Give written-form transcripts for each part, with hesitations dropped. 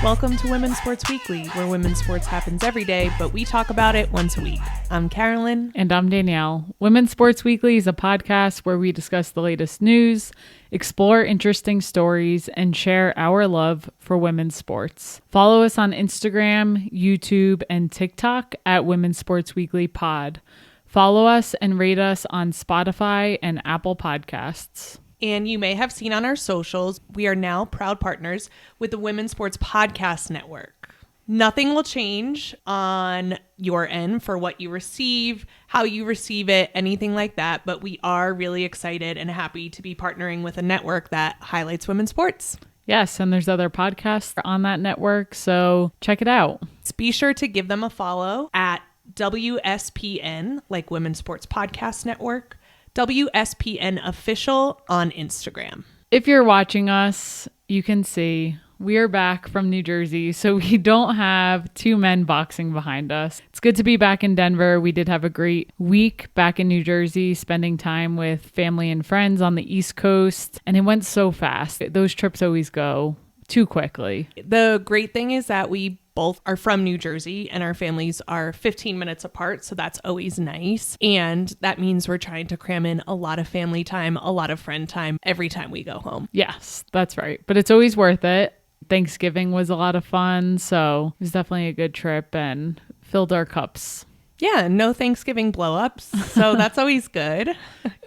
Welcome to Women's Sports Weekly, where women's sports happens every day, but we talk about it once a week. I'm Carolyn. And I'm Danielle. Women's Sports Weekly is a podcast where we discuss the latest news, explore interesting stories, and share our love for women's sports. Follow us on Instagram, YouTube, and TikTok at Women's Sports Weekly Pod. Follow us and rate us on Spotify and Apple Podcasts. And you may have seen on our socials, we are now proud partners with the Women's Sports Podcast Network. Nothing will change on your end for what you receive, how you receive it, anything like that. But we are really excited and happy to be partnering with a network that highlights women's sports. Yes, and there's other podcasts on that network, so check it out. Be sure to give them a follow at WSPN, like Women's Sports Podcast Network, WSPN Official on Instagram. If you're watching us, you can see we are back from New Jersey, so we don't have two men boxing behind us. It's good to be back in Denver. We did have a great week back in New Jersey, spending time with family and friends on the East Coast, and it went so fast. Those trips always go too quickly. The great thing is that we both are from New Jersey and our families are 15 minutes apart. So that's always nice. And that means we're trying to cram in a lot of family time, a lot of friend time every time we go home. Yes, that's right. But it's always worth it. Thanksgiving was a lot of fun. So it was definitely a good trip and filled our cups. Yeah, no Thanksgiving blow-ups. So that's always good.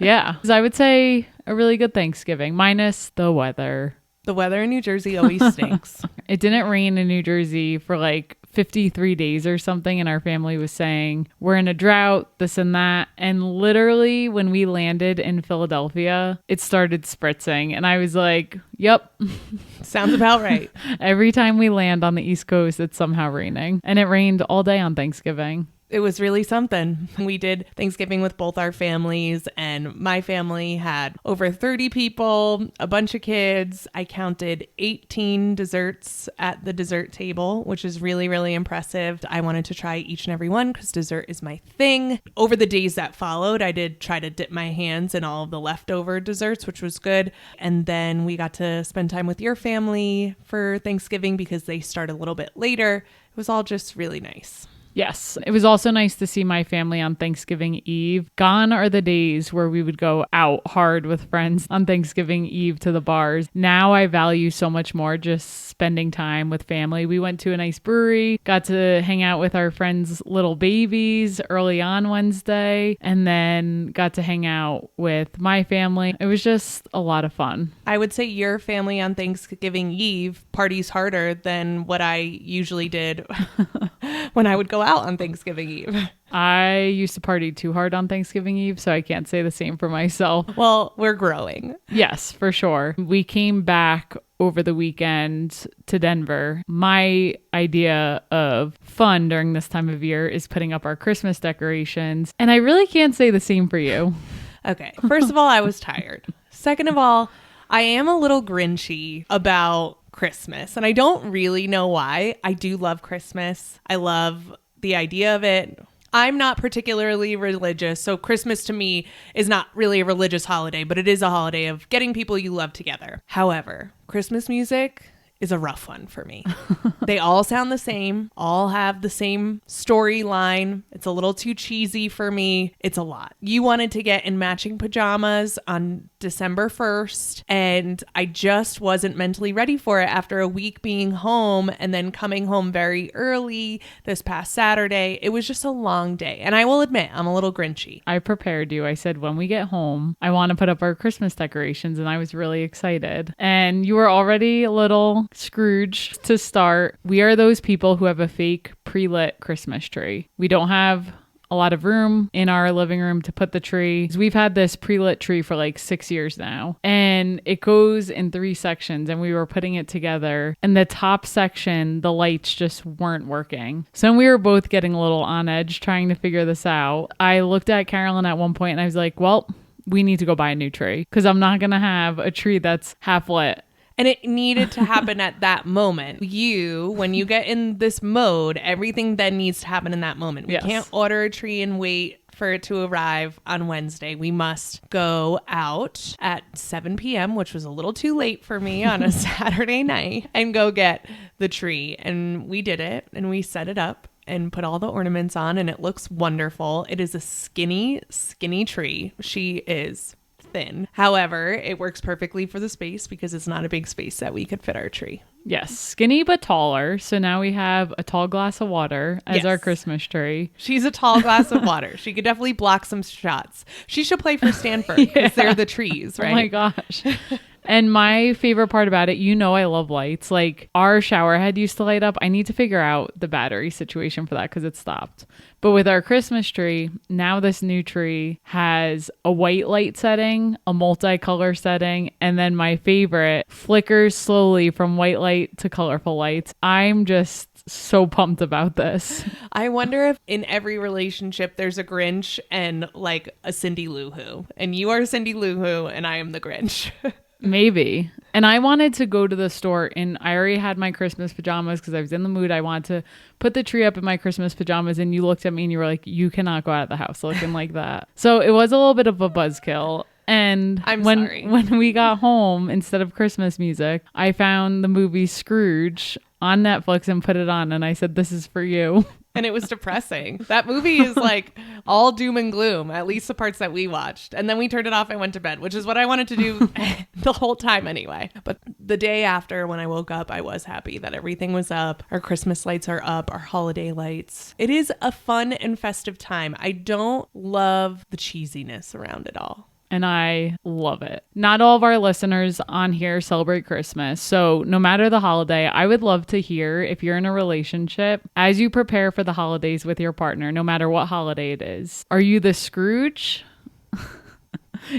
Yeah. I would say a really good Thanksgiving, minus the weather. The weather in New Jersey always stinks. It didn't rain in New Jersey for like 53 days or something. And our family was saying, we're in a drought, this and that. And literally when we landed in Philadelphia, it started spritzing. And I was like, yep. Sounds about right. Every time we land on the East Coast, it's somehow raining. And it rained all day on Thanksgiving. It was really something. We did Thanksgiving with both our families, and my family had over 30 people, a bunch of kids. I counted 18 desserts at the dessert table, which is really, really impressive. I wanted to try each and every one because dessert is my thing. Over the days that followed, I did try to dip my hands in all of the leftover desserts, which was good. And then we got to spend time with your family for Thanksgiving because they start a little bit later. It was all just really nice. Yes. It was also nice to see my family on Thanksgiving Eve. Gone are the days where we would go out hard with friends on Thanksgiving Eve to the bars. Now I value so much more just spending time with family. We went to a nice brewery, got to hang out with our friends' little babies early on Wednesday, and then got to hang out with my family. It was just a lot of fun. I would say your family on Thanksgiving Eve parties harder than what I usually did when I would go out on Thanksgiving Eve. I used to party too hard on Thanksgiving Eve, so I can't say the same for myself. Well, we're growing. Yes, for sure. We came back over the weekend to Denver. My idea of fun during this time of year is putting up our Christmas decorations, and I really can't say the same for you. Okay. First of all, I was tired. Second of all, I am a little grinchy about Christmas, and I don't really know why. I do love Christmas. I love the idea of it. I'm not particularly religious, so Christmas to me is not really a religious holiday, but it is a holiday of getting people you love together. However, Christmas music is a rough one for me. They all sound the same, all have the same storyline. It's a little too cheesy for me. It's a lot. You wanted to get in matching pajamas on December 1st, and I just wasn't mentally ready for it after a week being home and then coming home very early this past Saturday. It was just a long day, and I will admit I'm a little grinchy. I prepared you. I said, when we get home, I want to put up our Christmas decorations, and I was really excited. And you were already a little Scrooge to start. We are those people who have a fake pre-lit Christmas tree. We don't have a lot of room in our living room to put the tree. We've had this pre-lit tree for like 6 years now, and it goes in 3 sections, and we were putting it together, and the top section, the lights just weren't working. So we were both getting a little on edge trying to figure this out. I looked at Carolyn at one point and I was like, well, we need to go buy a new tree because I'm not going to have a tree that's half lit. And it needed to happen at that moment. When you get in this mode, everything then needs to happen in that moment. We can't order a tree and wait for it to arrive on Wednesday, we must go out at 7 p.m., which was a little too late for me on a Saturday night, and go get the tree. And we did it, and we set it up and put all the ornaments on, and it looks wonderful. It is a skinny, skinny tree. She is thin. However, it works perfectly for the space because it's not a big space that we could fit our tree. Yes, skinny but taller. So now we have a tall glass of water as our Christmas tree. She's a tall glass of water. She could definitely block some shots. She should play for Stanford because they're the trees, right? Oh my gosh. And my favorite part about it, I love lights. Like our shower head used to light up. I need to figure out the battery situation for that because it stopped. But with our Christmas tree, now this new tree has a white light setting, a multicolor setting, and then my favorite, flickers slowly from white light to colorful lights. I'm just so pumped about this. I wonder if in every relationship there's a Grinch and like a Cindy Lou Who. And you are Cindy Lou Who and I am the Grinch. Maybe. And I wanted to go to the store and I already had my Christmas pajamas because I was in the mood. I wanted to put the tree up in my Christmas pajamas and you looked at me and you were like, you cannot go out of the house looking like that. So it was a little bit of a buzzkill. And when we got home, instead of Christmas music, I found the movie Scrooge on Netflix and put it on. And I said, this is for you. And it was depressing. That movie is like all doom and gloom, at least the parts that we watched. And then we turned it off and went to bed, which is what I wanted to do the whole time anyway. But the day after when I woke up, I was happy that everything was up. Our Christmas lights are up, our holiday lights. It is a fun and festive time. I don't love the cheesiness around it all. And I love it. Not all of our listeners on here celebrate Christmas. So no matter the holiday, I would love to hear if you're in a relationship, as you prepare for the holidays with your partner, no matter what holiday it is. Are you the Scrooge?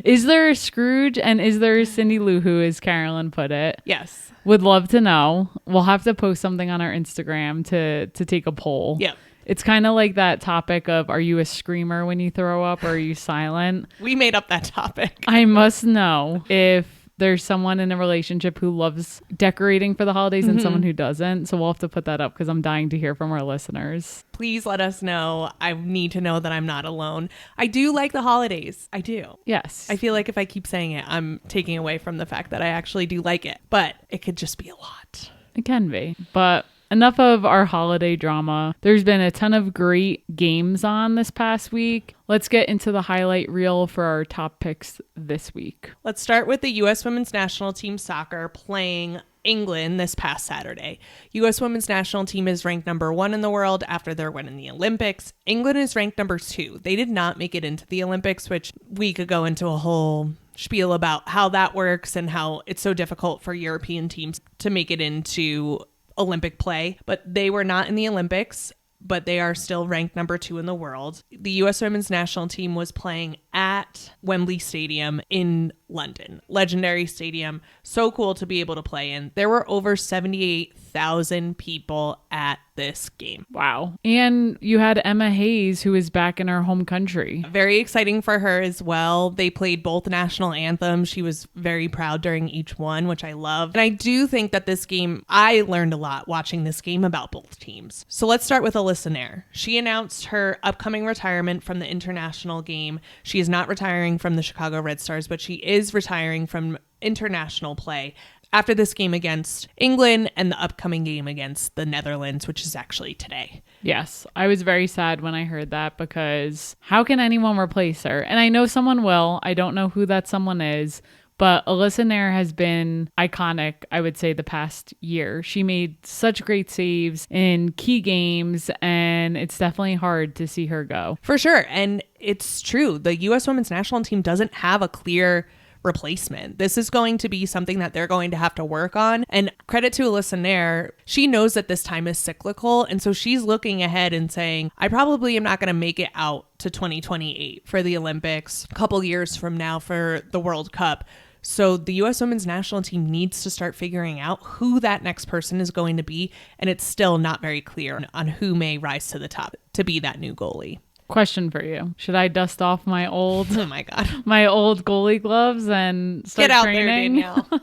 Is there a Scrooge and is there a Cindy Lou Who, as Carolyn put it? Yes. Would love to know. We'll have to post something on our Instagram to take a poll. Yep. It's kind of like that topic of, are you a screamer when you throw up or are you silent? We made up that topic. I must know if there's someone in a relationship who loves decorating for the holidays and someone who doesn't. So we'll have to put that up because I'm dying to hear from our listeners. Please let us know. I need to know that I'm not alone. I do like the holidays. I do. Yes. I feel like if I keep saying it, I'm taking away from the fact that I actually do like it. But it could just be a lot. It can be. But enough of our holiday drama. There's been a ton of great games on this past week. Let's get into the highlight reel for our top picks this week. Let's start with the U.S. Women's National Team Soccer playing England this past Saturday. U.S. Women's National Team is ranked number 1 in the world after their win in the Olympics. England is ranked number 2. They did not make it into the Olympics, which we could go into a whole spiel about how that works and how it's so difficult for European teams to make it into Olympic play, but they were not in the Olympics, but they are still ranked number 2 in the world. The U.S. Women's National Team was playing at Wembley Stadium in London. Legendary stadium. So cool to be able to play in. There were over 78,000 people at this game. Wow. And you had Emma Hayes, who is back in her home country. Very exciting for her as well. They played both national anthems. She was very proud during each one, which I love. And I do think that this game, I learned a lot watching this game about both teams. So let's start with Alyssa Nair. She announced her upcoming retirement from the international game. She is not retiring from the Chicago Red Stars, but she is retiring from international play after this game against England and the upcoming game against the Netherlands, which is actually today. Yes, I was very sad when I heard that because how can anyone replace her? And I know someone will. I don't know who that someone is, but Alyssa Nair has been iconic, I would say, the past year. She made such great saves in key games, and it's definitely hard to see her go. For sure. And it's true. The U.S. Women's National Team doesn't have a clear replacement. This is going to be something that they're going to have to work on. And credit to Alyssa Nair, she knows that this time is cyclical. And so she's looking ahead and saying, I probably am not going to make it out to 2028 for the Olympics, a couple years from now for the World Cup. So the U.S. Women's National Team needs to start figuring out who that next person is going to be. And it's still not very clear on who may rise to the top to be that new goalie. Question for you. Should I dust off my old oh my God, my old goalie gloves and start Get out training? there, Danielle.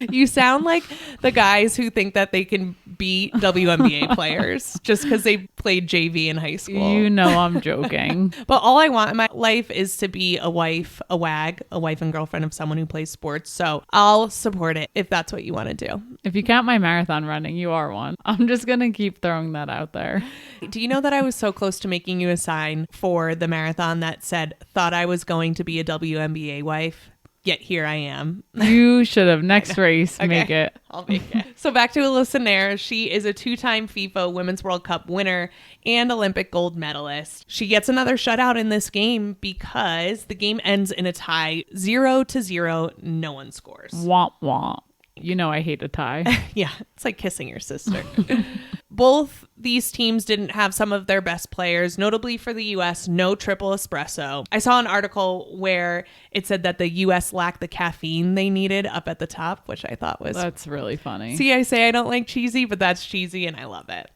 You sound like the guys who think that they can beat WNBA players just because they played JV in high school. You know I'm joking. But all I want in my life is to be a wife, a wag, a wife and girlfriend of someone who plays sports. So I'll support it if that's what you want to do. If you count my marathon running, you are one. I'm just going to keep throwing that out there. Do you know that I was so close to making you a sign for the marathon that said, thought I was going to be a WNBA wife? Yet here I am. You should have. Next race, Okay. make it. I'll make it. So back to Alyssa Nair. She is a 2-time FIFA Women's World Cup winner and Olympic gold medalist. She gets another shutout in this game because the game ends in a tie, 0-0. No one scores. Womp womp. You know I hate a tie. Yeah, it's like kissing your sister. Both these teams didn't have some of their best players, notably for the U.S., no triple espresso. I saw an article where it said that the U.S. lacked the caffeine they needed up at the top, which I thought was... That's really funny. See, I say I don't like cheesy, but that's cheesy and I love it.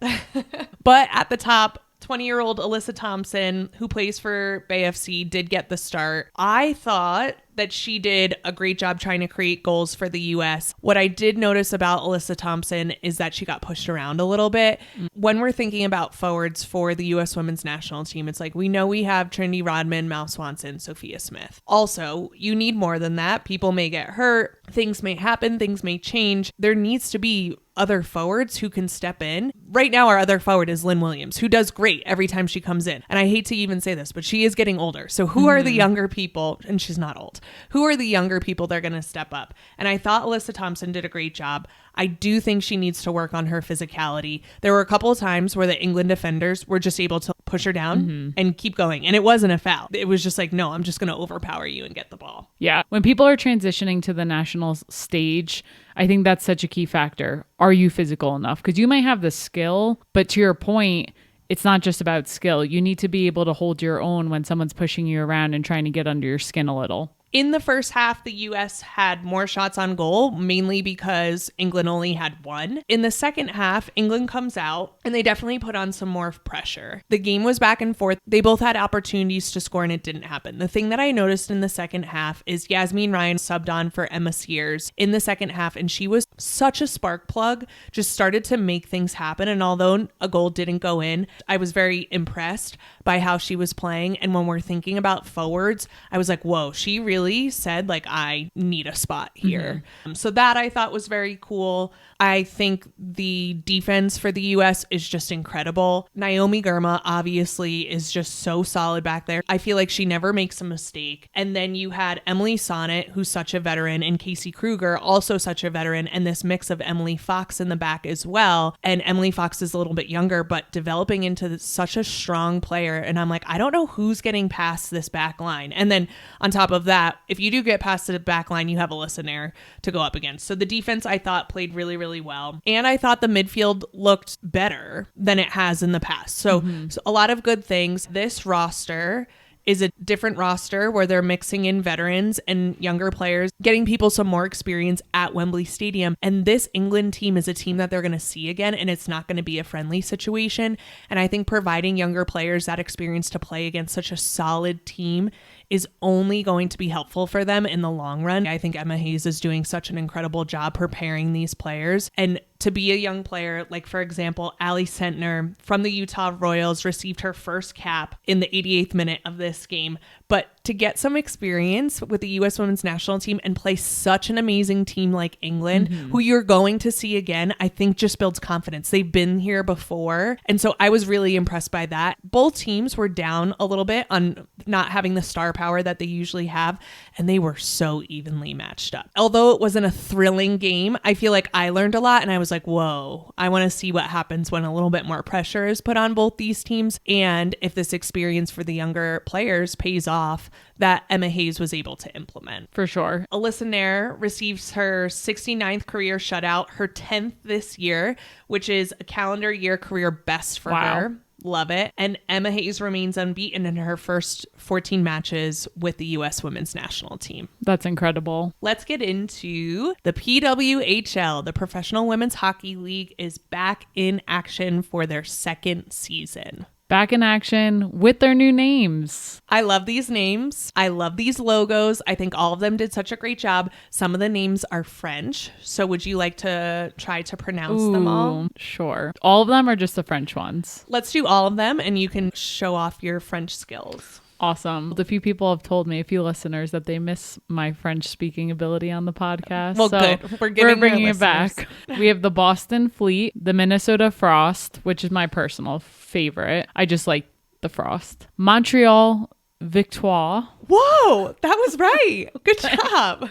But at the top, 20-year-old Alyssa Thompson, who plays for BFC, did get the start. I thought that she did a great job trying to create goals for the U.S. What I did notice about Alyssa Thompson is that she got pushed around a little bit. When we're thinking about forwards for the U.S. women's national team, it's like we know we have Trinity Rodman, Mal Swanson, Sophia Smith. Also, you need more than that. People may get hurt. Things may happen. Things may change. There needs to be other forwards who can step in. Right now, our other forward is Lynn Williams, who does great every time she comes in. And I hate to even say this, but she is getting older. So who are the younger people? And she's not old. Who are the younger people that are going to step up? And I thought Alyssa Thompson did a great job. I do think she needs to work on her physicality. There were a couple of times where the England defenders were just able to push her down and keep going. And it wasn't a foul. It was just like, no, I'm just going to overpower you and get the ball. Yeah. When people are transitioning to the national stage, I think that's such a key factor. Are you physical enough? Because you might have the skill, but to your point, it's not just about skill. You need to be able to hold your own when someone's pushing you around and trying to get under your skin a little. In the first half, the U.S. had more shots on goal, mainly because England only had one. In the second half, England comes out and they definitely put on some more pressure. The game was back and forth. They both had opportunities to score and it didn't happen. The thing that I noticed in the second half is Yasmin Ryan subbed on for Emma Sears in the second half, and she was such a spark plug, just started to make things happen. And although a goal didn't go in, I was very impressed by how she was playing. And when we're thinking about forwards, I was like, whoa, she really said, like, I need a spot here. So that I thought was very cool. I think the defense for the U.S. is just incredible. Naomi Girma obviously is just so solid back there. I feel like she never makes a mistake. And then you had Emily Sonnet, who's such a veteran, and Casey Kruger, also such a veteran, and this mix of Emily Fox in the back as well. And Emily Fox is a little bit younger, but developing into such a strong player. And I'm like, I don't know who's getting past this back line. And then on top of that, if you do get past the back line, you have Alyssa Nair to go up against. So the defense, I thought, played really, really well. And I thought the midfield looked better than it has in the past. So a lot of good things. This roster is a different roster where they're mixing in veterans and younger players, getting people some more experience at Wembley Stadium. And this England team is a team that they're going to see again, and it's not going to be a friendly situation. And I think providing younger players that experience to play against such a solid team is only going to be helpful for them in the long run. I think Emma Hayes is doing such an incredible job preparing these players. And to be a young player, like for example, Allie Sentner from the Utah Royals received her first cap in the 88th minute of this game. But to get some experience with the U.S. women's national team and play such an amazing team like England, who you're going to see again, I think just builds confidence. They've been here before. And so I was really impressed by that. Both teams were down a little bit on not having the star power that they usually have, and they were so evenly matched up. Although it wasn't a thrilling game, I feel like I learned a lot, and I was like, whoa, I want to see what happens when a little bit more pressure is put on both these teams, and if this experience for the younger players pays off that Emma Hayes was able to implement. For sure. Alyssa Nair receives her 69th career shutout, her 10th this year, which is a calendar year career best for her. Love it. And Emma Hayes remains unbeaten in her first 14 matches with the U.S. women's national team. That's incredible. Let's get into the PWHL. The Professional Women's Hockey League is back in action for their second season. back in action with their new names. I love these names. I love these logos. I think all of them did such a great job. Some of the names are French. So would you like to try to pronounce them all? Sure. All of them are just the French ones. Let's do all of them and you can show off your French skills. Awesome. A few people have told me, a few listeners, that they miss my French speaking ability on the podcast. Well, so good. We're bringing it back. We have the Boston Fleet, the Minnesota Frost, which is my personal favorite. I just like the Frost. Montreal Victoire. Whoa, that was right. Good job.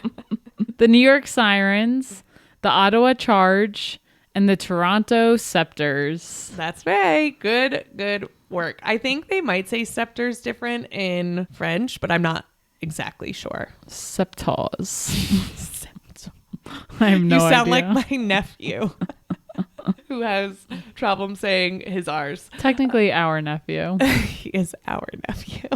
The New York Sirens, the Ottawa Charge, and the Toronto Scepters. That's right. Good work. I think they might say scepters different in French, but I'm not exactly sure. Scepters. I have no idea. You sound like my nephew who has trouble saying his R's. Technically our nephew. He is our nephew.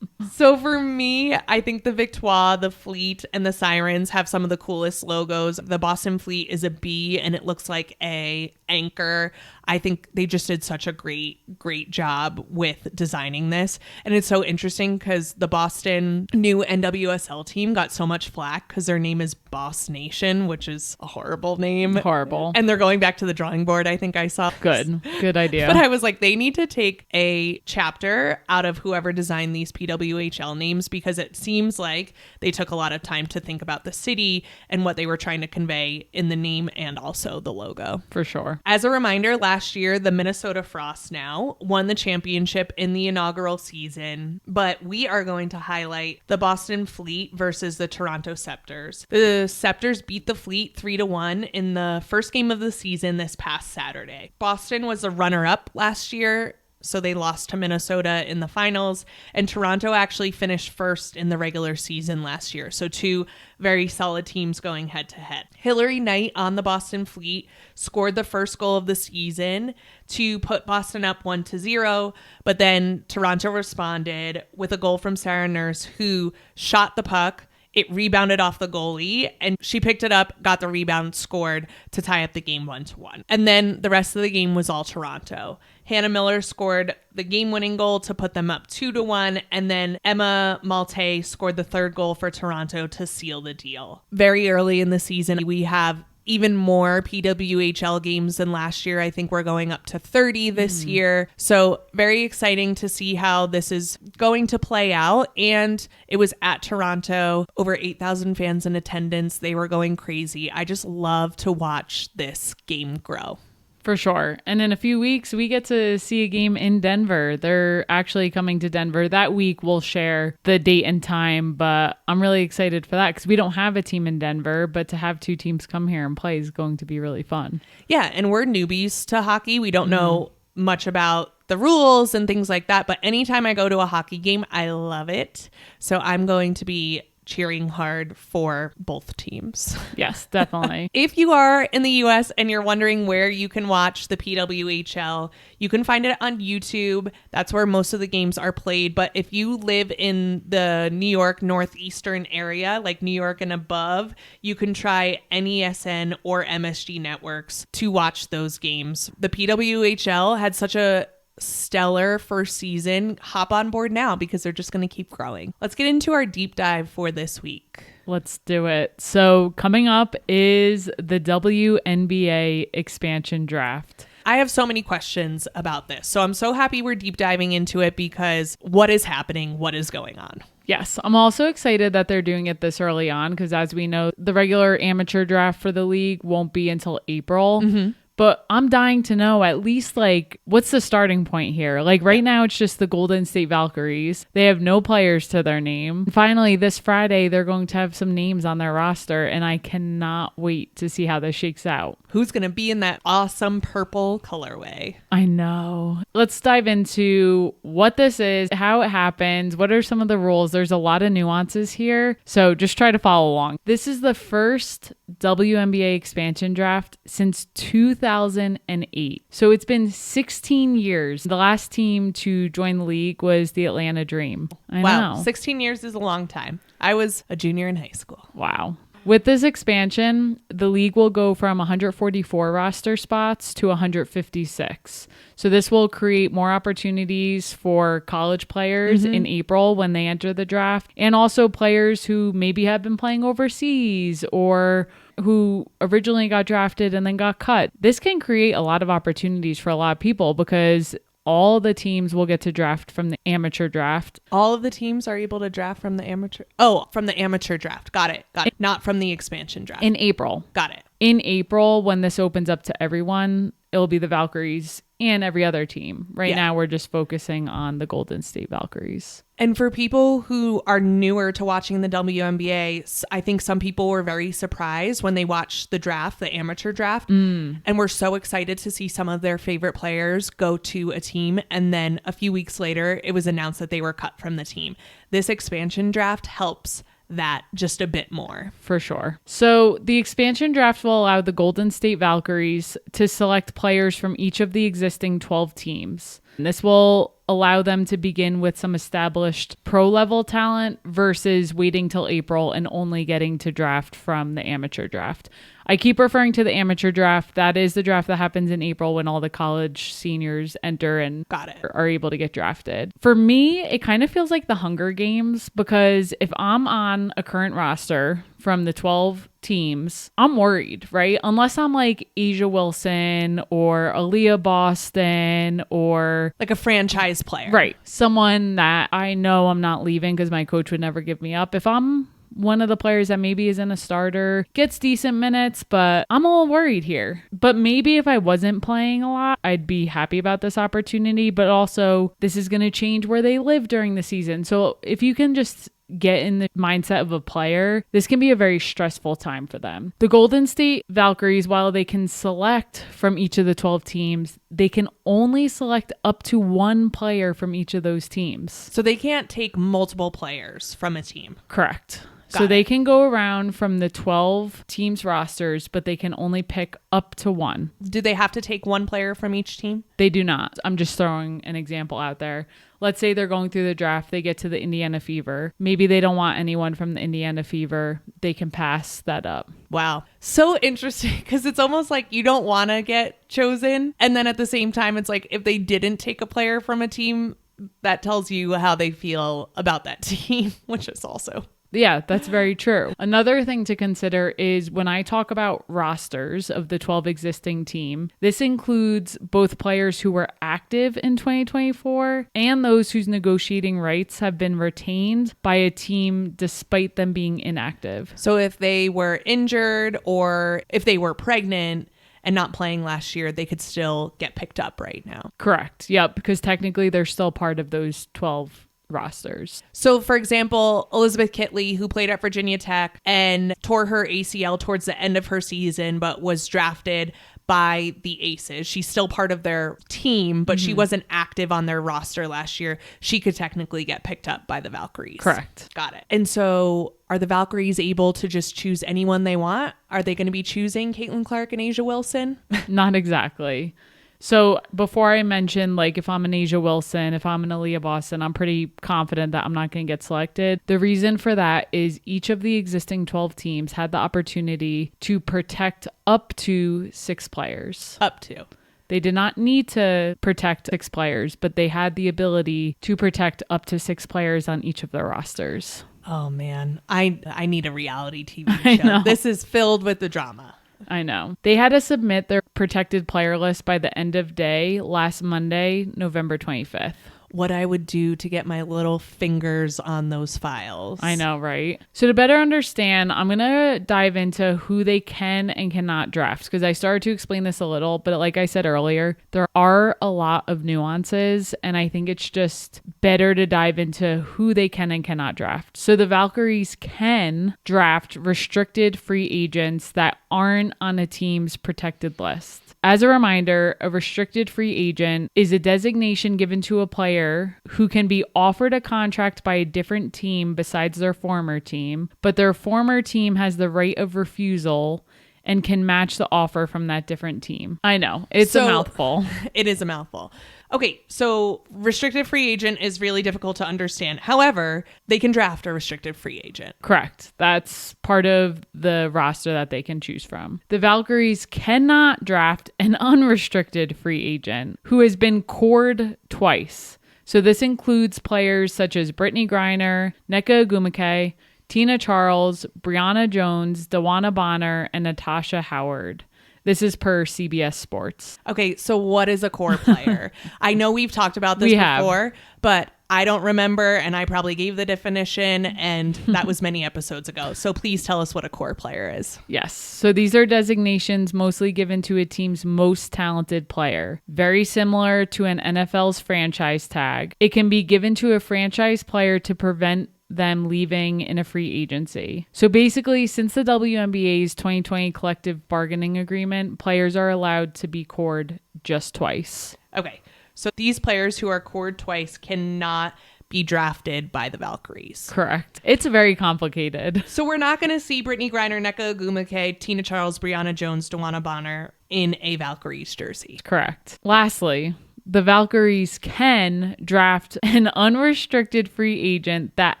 So for me, I think the Victoire, the Fleet, and the Sirens have some of the coolest logos. The Boston Fleet is a B and it looks like a anchor. I think they just did such a great job with designing this. And it's so interesting because the Boston new NWSL team got so much flack because their name is Boss Nation, which is a horrible name. Horrible. And they're going back to the drawing board, I think I saw. Good idea. But I was like, they need to take a chapter out of whoever designed these PWHL names because it seems like they took a lot of time to think about the city and what they were trying to convey in the name and also the logo. For sure. As a reminder, last year, the Minnesota Frost now won the championship in the inaugural season, but we are going to highlight the Boston Fleet versus the Toronto Scepters. The Scepters beat the Fleet 3-1 in the first game of the season this past Saturday. Boston was the runner-up last year, so they lost to Minnesota in the finals, and Toronto actually finished first in the regular season last year. So two very solid teams going head to head. Hillary Knight on the Boston Fleet scored the first goal of the season to put Boston up 1-0, but then Toronto responded with a goal from Sarah Nurse, who shot the puck. It rebounded off the goalie and she picked it up, got the rebound, scored to tie up the game 1-1. And then the rest of the game was all Toronto. Hannah Miller scored the game-winning goal to put them up 2-1. And then Emma Malte scored the third goal for Toronto to seal the deal. Very early in the season, we have even more PWHL games than last year. I think we're going up to 30 this year. So very exciting to see how this is going to play out. And it was at Toronto, over 8,000 fans in attendance. They were going crazy. I just love to watch this game grow. For sure. And in a few weeks, we get to see a game in Denver. They're actually coming to Denver. That week, we'll share the date and time, but I'm really excited for that because we don't have a team in Denver, but to have two teams come here and play is going to be really fun. Yeah, and we're newbies to hockey. We don't know much about the rules and things like that, but anytime I go to a hockey game, I love it. So I'm going to be cheering hard for both teams. Yes, definitely. If you are in the US and you're wondering where you can watch the PWHL, you can find it on YouTube. That's where most of the games are played. But if you live in the New York northeastern area, like New York and above, you can try NESN or MSG networks to watch those games. The PWHL had such a stellar first season. Hop on board now because they're just going to keep growing. Let's get into our deep dive for this week. Let's do it. So coming up is the WNBA expansion draft. I have so many questions about this. So I'm so happy we're deep diving into it because what is happening? What is going on? Yes, I'm also excited that they're doing it this early on because as we know, the regular amateur draft for the league won't be until April. But I'm dying to know at least like what's the starting point here? Like right now it's just the Golden State Valkyries. They have no players to their name. Finally, this Friday they're going to have some names on their roster and I cannot wait to see how this shakes out. Who's going to be in that awesome purple colorway? I know. Let's dive into what this is, how it happens, what are some of the rules. There's a lot of nuances here. So just try to follow along. This is the first WNBA expansion draft since 2008. So it's been 16 years. The last team to join the league was the Atlanta Dream. I know. 16 years is a long time. I was a junior in high school. Wow. With this expansion, the league will go from 144 roster spots to 156. So this will create more opportunities for college players in April when they enter the draft, and also players who maybe have been playing overseas or who originally got drafted and then got cut. This can create a lot of opportunities for a lot of people because all the teams will get to draft from the amateur draft. All of the teams are able to draft from the amateur. Oh, from the amateur draft. Got it. Not from the expansion draft. In April. Got it. In April, when this opens up to everyone, it'll be the Valkyries and every other team. Right now, we're just focusing on the Golden State Valkyries. And for people who are newer to watching the WNBA, I think some people were very surprised when they watched the draft, the amateur draft, and were so excited to see some of their favorite players go to a team. And then a few weeks later, it was announced that they were cut from the team. This expansion draft helps that just a bit more. For sure. So the expansion draft will allow the Golden State Valkyries to select players from each of the existing 12 teams. And this will allow them to begin with some established pro level talent versus waiting till April and only getting to draft from the amateur draft. I keep referring to the amateur draft. That is the draft that happens in April when all the college seniors enter and are able to get drafted. For me, it kind of feels like the Hunger Games because if I'm on a current roster from the 12 teams, I'm worried, right? Unless I'm like Asia Wilson or Aaliyah Boston or like a franchise player. Right. Someone that I know I'm not leaving because my coach would never give me up. If I'm one of the players that maybe isn't a starter, gets decent minutes, but I'm a little worried here. But maybe if I wasn't playing a lot, I'd be happy about this opportunity. But also, this is going to change where they live during the season. So if you can just get in the mindset of a player, this can be a very stressful time for them. The Golden State Valkyries, while they can select from each of the 12 teams, they can only select up to one player from each of those teams. So they can't take multiple players from a team. Correct. So they can go around from the 12 teams rosters, but they can only pick up to one. Do they have to take one player from each team? They do not. I'm just throwing an example out there. Let's say they're going through the draft. They get to the Indiana Fever. Maybe they don't want anyone from the Indiana Fever. They can pass that up. Wow. So interesting because it's almost like you don't want to get chosen. And then at the same time, it's like if they didn't take a player from a team, that tells you how they feel about that team, which is also... Yeah, that's very true. Another thing to consider is when I talk about rosters of the 12 existing team, this includes both players who were active in 2024 and those whose negotiating rights have been retained by a team despite them being inactive. So if they were injured or if they were pregnant and not playing last year, they could still get picked up right now. Correct. Yep, because technically they're still part of those 12 rosters. So, for example, Elizabeth Kitley, who played at Virginia Tech and tore her ACL towards the end of her season, but was drafted by the Aces. She's still part of their team, but she wasn't active on their roster last year. She could technically get picked up by the Valkyries. Correct. Got it. And so are the Valkyries able to just choose anyone they want? Are they going to be choosing Caitlin Clark and Asia Wilson? Not exactly. So before I mentioned, like, if I'm an Asia Wilson, if I'm an Aaliyah Boston, I'm pretty confident that I'm not going to get selected. The reason for that is each of the existing 12 teams had the opportunity to protect up to 6 players. Up to. They did not need to protect 6 players, but they had the ability to protect up to 6 players on each of their rosters. Oh, man. I need a reality TV show. I know. This is filled with the drama. I know. They had to submit their protected player list by the end of day last Monday, November 25th. What I would do to get my little fingers on those files. I know, right? So to better understand, I'm going to dive into who they can and cannot draft because I started to explain this a little, but like I said earlier, there are a lot of nuances and I think it's just better to dive into who they can and cannot draft. So the Valkyries can draft restricted free agents that aren't on a team's protected list. As a reminder, a restricted free agent is a designation given to a player who can be offered a contract by a different team besides their former team, but their former team has the right of refusal and can match the offer from that different team. I know, it's a mouthful. It is a mouthful. Okay, so restricted free agent is really difficult to understand. However, they can draft a restricted free agent. Correct. That's part of the roster that they can choose from. The Valkyries cannot draft an unrestricted free agent who has been cored twice. So this includes players such as Brittany Griner, Nneka Ogwumike, Tina Charles, Brianna Jones, Dawana Bonner, and Natasha Howard. This is per CBS Sports. Okay, so what is a core player? I know we've talked about this before, but I don't remember, and I probably gave the definition, and that was many episodes ago. So please tell us what a core player is. Yes. So these are designations mostly given to a team's most talented player. Very similar to an NFL's franchise tag. It can be given to a franchise player to prevent them leaving in a free agency. So basically, since the WNBA's 2020 collective bargaining agreement, players are allowed to be cored just twice. Okay, so these players who are cored twice cannot be drafted by the Valkyries. Correct. It's very complicated. So we're not going to see Brittany Griner, Nneka Ogwumike, Tina Charles, Brianna Jones, Dawana Bonner in a Valkyries jersey. Correct. Lastly, the Valkyries can draft an unrestricted free agent that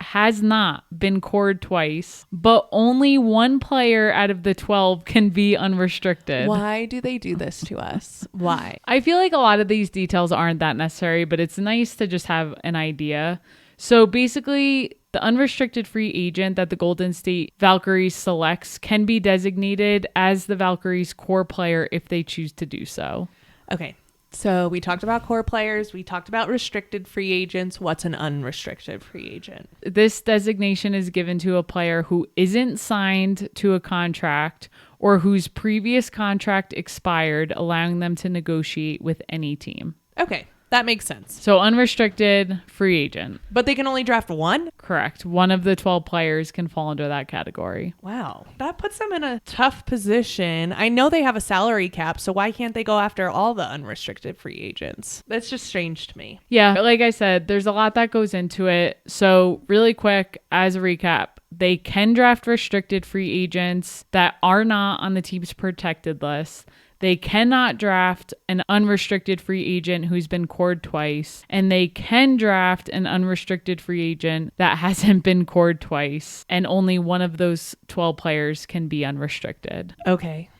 has not been cored twice, but only one player out of the 12 can be unrestricted. Why do they do this to us? Why? I feel like a lot of these details aren't that necessary, but it's nice to just have an idea. So basically, the unrestricted free agent that the Golden State Valkyries selects can be designated as the Valkyries' core player if they choose to do so. Okay. So we talked about core players. We talked about restricted free agents. What's an unrestricted free agent? This designation is given to a player who isn't signed to a contract or whose previous contract expired, allowing them to negotiate with any team. Okay, that makes sense. So unrestricted free agent. But they can only draft one? Correct. One of the 12 players can fall under that category. Wow. That puts them in a tough position. I know they have a salary cap, so why can't they go after all the unrestricted free agents? That's just strange to me. Yeah, like I said, there's a lot that goes into it. So really quick, as a recap, they can draft restricted free agents that are not on the team's protected list. They cannot draft an unrestricted free agent who's been cored twice. And they can draft an unrestricted free agent that hasn't been cored twice. And only one of those 12 players can be unrestricted. Okay.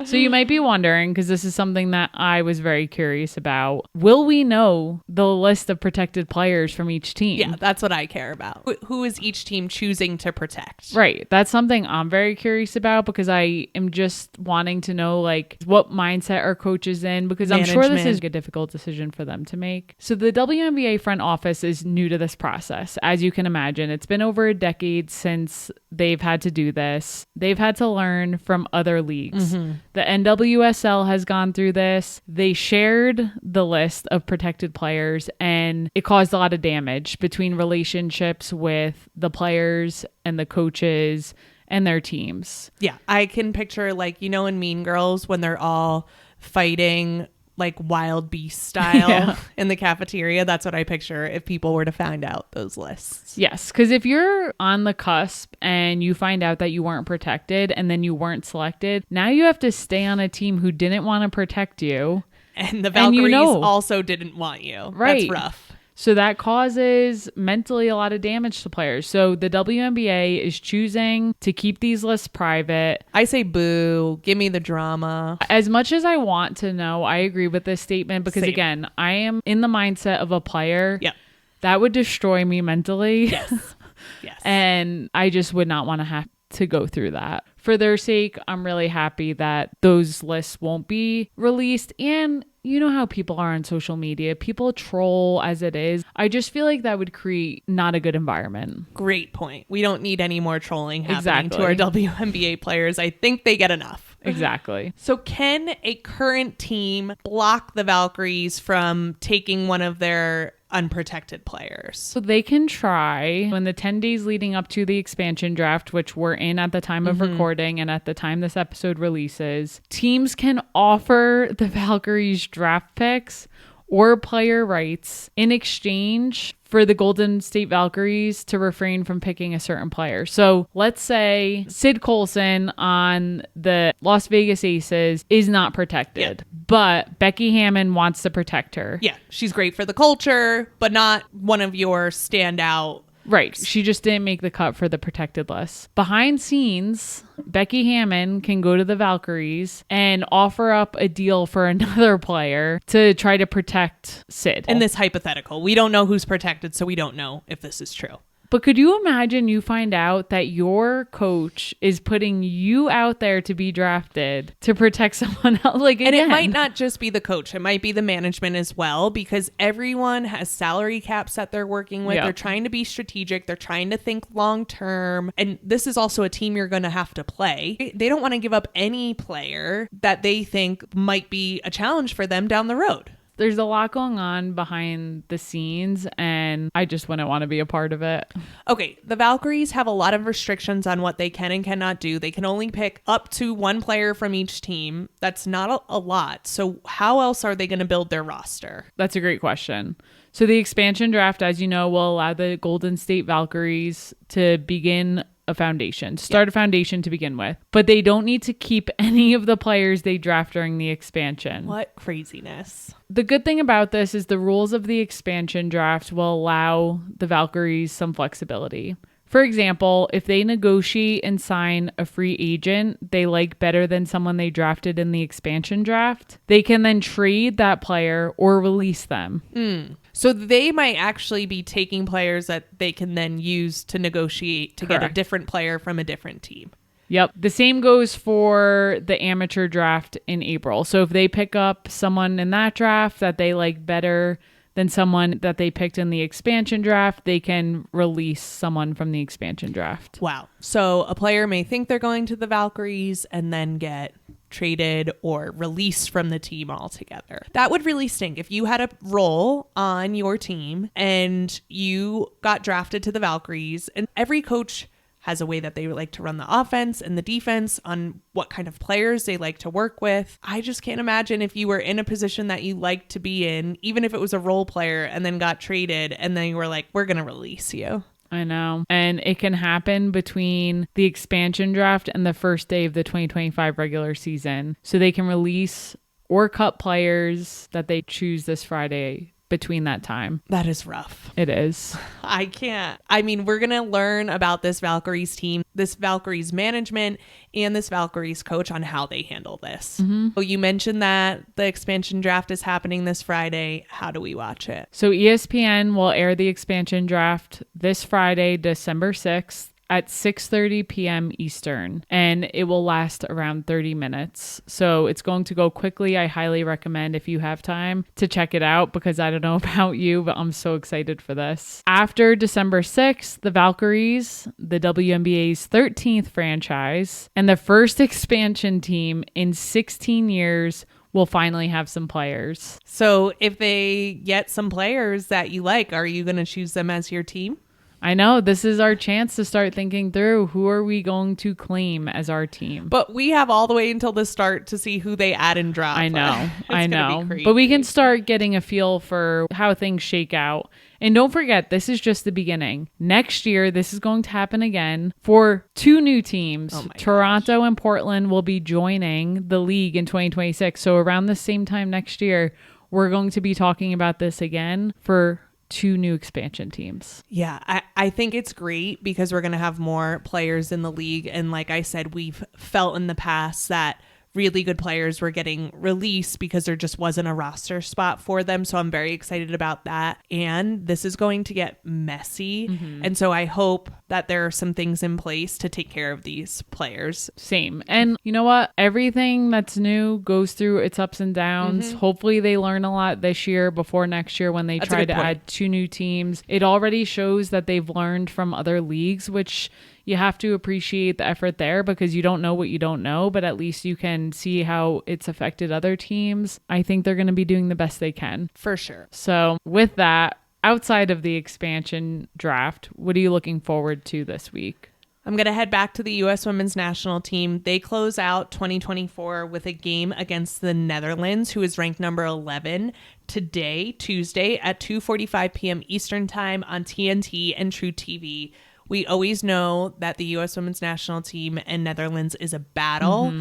So you might be wondering, because this is something that I was very curious about, will we know the list of protected players from each team? Yeah, that's what I care about. Who is each team choosing to protect? Right. That's something I'm very curious about, because I am just wanting to know like what mindset are coaches in, because I'm sure this is a difficult decision for them to make. So the WNBA front office is new to this process. As you can imagine, it's been over a decade since they've had to do this. They've had to learn from other leagues. Mm-hmm. The NWSL has gone through this. They shared the list of protected players, and it caused a lot of damage between relationships with the players and the coaches and their teams. Yeah, I can picture, like, you know, in Mean Girls when they're all fighting like wild beast style in the cafeteria. That's what I picture if people were to find out those lists. Yes, because if you're on the cusp and you find out that you weren't protected and then you weren't selected, now you have to stay on a team who didn't want to protect you. And the Valkyries also didn't want you. Right. That's rough. So that causes mentally a lot of damage to players. So the WNBA is choosing to keep these lists private. I say boo. Give me the drama. As much as I want to know, I agree with this statement because, again, I am in the mindset of a player. Yep. That would destroy me mentally. Yes. Yes. And I just would not want to have to go through that. For their sake, I'm really happy that those lists won't be released. And you know how people are on social media. People troll as it is. I just feel like that would create not a good environment. Great point. We don't need any more trolling happening to our WNBA players. I think they get enough. Exactly. So can a current team block the Valkyries from taking one of their unprotected players? So they can try. When the 10 days leading up to the expansion draft, which we're in at the time of recording and at the time this episode releases, teams can offer the Valkyries draft picks or player rights in exchange for the Golden State Valkyries to refrain from picking a certain player. So let's say Sid Colson on the Las Vegas Aces is not protected, but Becky Hammon wants to protect her. Yeah, she's great for the culture, but not one of your standout. Right. She just didn't make the cut for the protected list. Behind scenes, Becky Hammon can go to the Valkyries and offer up a deal for another player to try to protect Sid. In this hypothetical, we don't know who's protected, so we don't know if this is true. But could you imagine you find out that your coach is putting you out there to be drafted to protect someone else? Like, again. And it might not just be the coach. It might be the management as well, because everyone has salary caps that they're working with. Yeah. They're trying to be strategic. They're trying to think long term. And this is also a team you're going to have to play. They don't want to give up any player that they think might be a challenge for them down the road. There's a lot going on behind the scenes, and I just wouldn't want to be a part of it. Okay, the Valkyries have a lot of restrictions on what they can and cannot do. They can only pick up to one player from each team. That's not a lot. So how else are they going to build their roster? That's a great question. So the expansion draft, as you know, will allow the Golden State Valkyries to begin a foundation, start a foundation to begin with, but they don't need to keep any of the players they draft during the expansion. What craziness. The good thing about this is the rules of the expansion draft will allow the Valkyries some flexibility. For example, if they negotiate and sign a free agent they like better than someone they drafted in the expansion draft, they can then trade that player or release them. So they might actually be taking players that they can then use to negotiate to get a different player from a different team. Yep. The same goes for the amateur draft in April. So if they pick up someone in that draft that they like better than someone that they picked in the expansion draft, they can release someone from the expansion draft. Wow. So a player may think they're going to the Valkyries and then get traded or released from the team altogether. That would really stink. If you had a role on your team and you got drafted to the Valkyries, and every coach has a way that they like to run the offense and the defense on what kind of players they like to work with. I just can't imagine if you were in a position that you like to be in, even if it was a role player, and then got traded and then you were like, we're going to release you. I know. And it can happen between the expansion draft and the first day of the 2025 regular season. So they can release or cut players that they choose this Friday between that time. That is rough. It is. I can't. I mean, we're going to learn about this Valkyries team, this Valkyries management, and this Valkyries coach on how they handle this. Oh, you mentioned that the expansion draft is happening this Friday. How do we watch it? So ESPN will air the expansion draft this Friday, December 6th. At 6:30 p.m. Eastern, and it will last around 30 minutes. So it's going to go quickly. I highly recommend, if you have time, to check it out, because I don't know about you, but I'm so excited for this. After December 6th, the Valkyries, the WNBA's 13th franchise, and the first expansion team in 16 years, will finally have some players. So if they get some players that you like, are you going to choose them as your team? I know. This is our chance to start thinking through, who are we going to claim as our team? But we have all the way until the start to see who they add and drop. I know. I know. Be crazy. But we can start getting a feel for how things shake out. And don't forget, this is just the beginning. Next year, this is going to happen again for two new teams. Toronto and Portland will be joining the league in 2026. So around the same time next year, we're going to be talking about this again for two new expansion teams. Yeah, I think it's great because we're going to have more players in the league. And like I said, we've felt in the past that really good players were getting released because there just wasn't a roster spot for them. So I'm very excited about that. And this is going to get messy. And so I hope that there are some things in place to take care of these players. Same. And you know what? Everything that's new goes through its ups and downs. Hopefully they learn a lot this year before next year when they try to add two new teams. It already shows that they've learned from other leagues, which you have to appreciate the effort there, because you don't know what you don't know, but at least you can see how it's affected other teams. I think they're going to be doing the best they can. For sure. So with that, outside of the expansion draft, what are you looking forward to this week? I'm going to head back to the U.S. women's national team. They close out 2024 with a game against the Netherlands, who is ranked number 11, today, Tuesday, at 2:45 p.m. Eastern Time on TNT and True TV. We always know that the U.S. women's national team and Netherlands is a battle.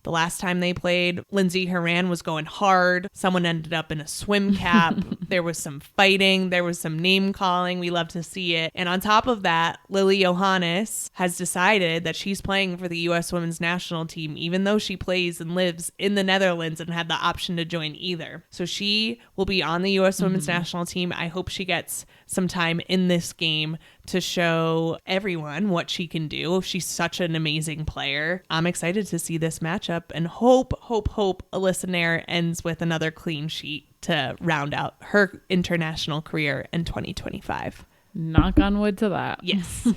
The last time they played, Lindsey Horan was going hard. Someone ended up in a swim cap. There was some fighting. There was some name calling. We love to see it. And on top of that, Lily Johannes has decided that she's playing for the U.S. women's national team, even though she plays and lives in the Netherlands and had the option to join either. So she will be on the U.S. women's national team. I hope she gets some time in this game to show everyone what she can do. She's such an amazing player. I'm excited to see this matchup and hope Alyssa Nair ends with another clean sheet to round out her international career in 2025. Knock on wood to that. Yes.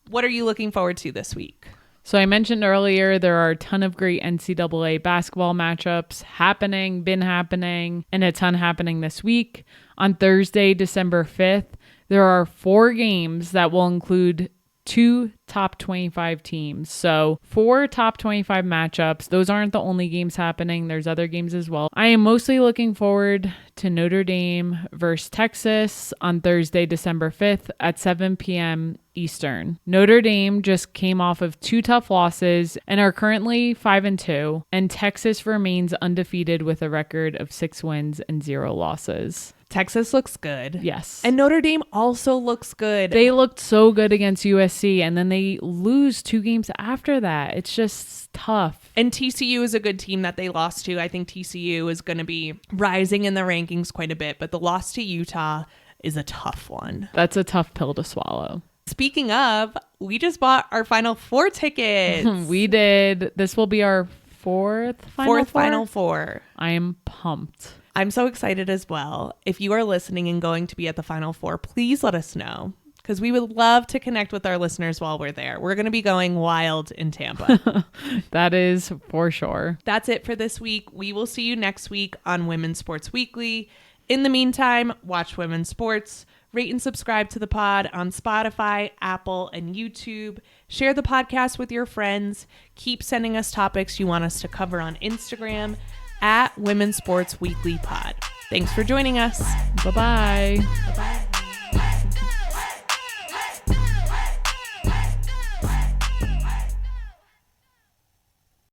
What are you looking forward to this week? So I mentioned earlier, there are a ton of great NCAA basketball matchups been happening, and a ton happening this week. On Thursday, December 5th, there are 4 games that will include 2 top 25 teams. So 4 top 25 matchups. Those aren't the only games happening. There's other games as well. I am mostly looking forward to Notre Dame versus Texas on Thursday, December 5th at 7 p.m. Eastern. Notre Dame just came off of 2 tough losses and are currently 5-2, and Texas remains undefeated with a record of 6 wins and 0 losses. Texas looks good. Yes. And Notre Dame also looks good. They looked so good against USC, and then they lose 2 games after that. It's just tough. And TCU is a good team that they lost to. I think TCU is going to be rising in the rankings quite a bit, but the loss to Utah is a tough one. That's a tough pill to swallow. Speaking of, we just bought our Final Four tickets. We did. This will be our fourth Final Four. I am pumped. I'm so excited as well. If you are listening and going to be at the Final Four, please let us know, because we would love to connect with our listeners while we're there. We're going to be going wild in Tampa. That is for sure. That's it for this week. We will see you next week on Women's Sports Weekly. In the meantime, watch women's sports. Rate and subscribe to the pod on Spotify, Apple, and YouTube. Share the podcast with your friends. Keep sending us topics you want us to cover on Instagram at Women's Sports Weekly Pod. Thanks for joining us. Bye-bye. Bye-bye.